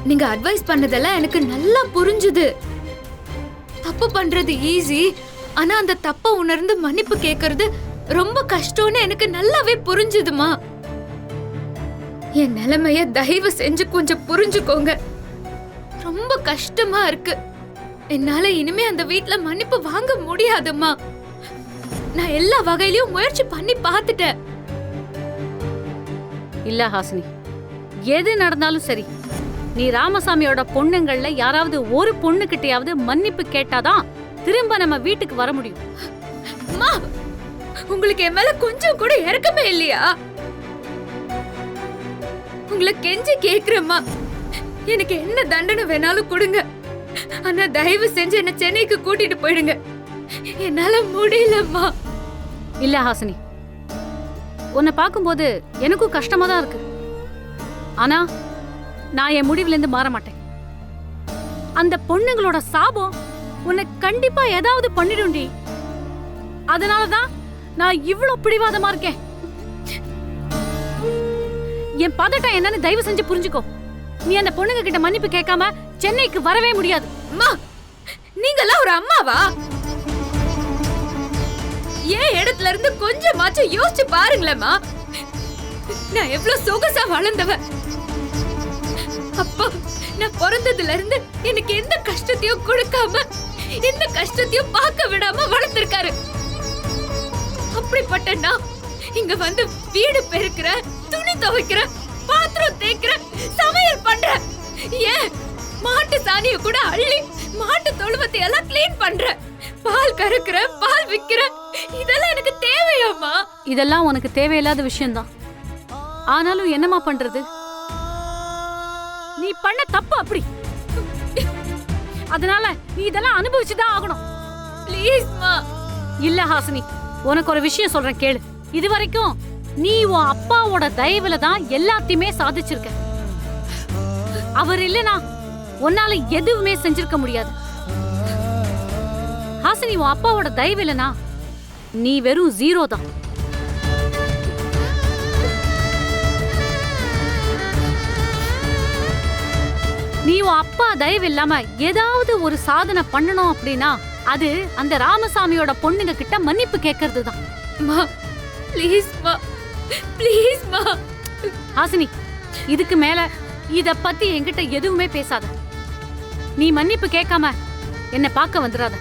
நீங்க அட்வைஸ் பண்ணதெல்லாம் எனக்கு நல்லா புரிஞ்சுது. தப்பு பண்றது ஈஸி, ஆனா அந்த தப்ப உணர்ந்து மன்னிப்பு கேக்குறது ரொம்ப கஷ்டம்னு எனக்கு நல்லாவே புரிஞ்சுதுமா. என் நிலைமைய தயவு செஞ்சு கொஞ்சம் புரிஞ்சுக்கோங்க. ரொம்ப கஷ்டமா இருக்கு. என்னால இனிமே அந்த வீட்ல மன்னிப்பு வாங்க முடியாதுமா. நான் எல்லா வகையிலயும் முயற்சி பண்ணி பார்த்துட்டேன். இல்ல ஹாசினி, எது நடந்தாலும் சரி, நீ ராமசாமியோட பொண்ணுங்கள்ல யாராவது ஒரு பொண்ணு கிட்டயாவது மன்னிப்பு கேட்டாதான் திரும்ப நம்ம வீட்டுக்கு வர முடியும். அம்மா, உங்களுக்கு என் மேல கொஞ்சம் கூட இறக்கமே இல்லையா? உங்களை கெஞ்சி கேக்குறேம்மா, எனக்கு என்ன தண்டனை வேணாலும் கொடுங்க. ஆனா தயவு செஞ்சு என்ன சென்னைக்கு கூட்டிட்டு போயிடுங்க. என்னால முடியலம்மா. இல்ல ஹாசினி, உன்னை பார்க்கும்போது எனக்கும் கஷ்டமா தான் இருக்கு. ஆனா நான் என் முடிவுல இருந்து மாற மாட்டேன். அந்த பொண்ணுங்களோட சாபம் உன்னை கண்டிப்பா ஏதாவது பண்ணிடும்டி. அதனாலதான் நான் இவ்ளோ பிடிவாதமா இருக்கேன். என் பதட்டம் என்னன்னு தயவு செஞ்சு புரிஞ்சுக்கோ. நீ அந்த பொண்ணுங்க கிட்ட மன்னிப்பு கேட்காம சென்னைக்கு வரவே முடியாது. அம்மா, நீங்கெல்லாம் ஒரு அம்மாவா? ஏன் இடத்துல இருந்து கொஞ்சமாச்சும் யோசிச்சு பாருங்களேம்மா. நான் எவ்வளவு சொகுசா வளர்ந்தவ. அப்பா நான் பிறந்ததுல இருந்து எனக்கு எந்த கஷ்டத்தையும் கொடுக்காம எந்த கஷ்டத்தையும் பார்க்க விடாம வளர்த்திருக்காரு. அப்படிப்பட்ட நான் இங்க வந்து வீடு பெருக்கிற, துணி துவைக்கிற, பாத்திரம் தேய்க்கிற, சமையல் பண்ற, ஏன் மாட்டு சாணிய கூட அள்ளி மாட்டு தொழுவத்தை எல்லாம் கிளீன் பண்ற, பால் கறக்குற, பால் விக்கிற, இதெல்லாம் எனக்கு தேவையாமா? இதெல்லாம் உனக்கு தேவையில்லாத விஷயம்தான். ஆனாலும் என்னமா பண்றது? நீ பண்ண தப்பு அப்படி. அதனால நீ இதெல்லாம் அனுபவிச்சுதான் ஆகணும். ப்ளீஸ் மா. இல்ல ஹாசினி, உனக்கு ஒரு விஷயம் சொல்றேன் கேளு. இது வரைக்கும் நீ உன் அப்பாவோட தயவுல தான் எல்லாத்தையுமே சாதிச்சிருக்க. அவர் இல்லனா உன்னால எதுவுமே செஞ்சிருக்க முடியாது. ஹாசினி, உன் அப்பாவோட தயவு இல்லனா நீ வெறும் 0 தான். நீ உன் அப்பா தயவு இல்லாம ஏதாவது ஒரு சாதனை பண்ணணும் அப்படின்னா அது அந்த ராமசாமியோட பொண்ணுங்க கிட்ட மன்னிப்பு கேட்கறது தான். மா ப்ளீஸ் மா, ப்ளீஸ் மா. ஹாசினி, இதுக்கு மேல இத பத்தி என்கிட்ட எதுவுமே பேசாத. நீ மன்னிப்பு கேட்காம என்ன பார்க்க வந்துடாத.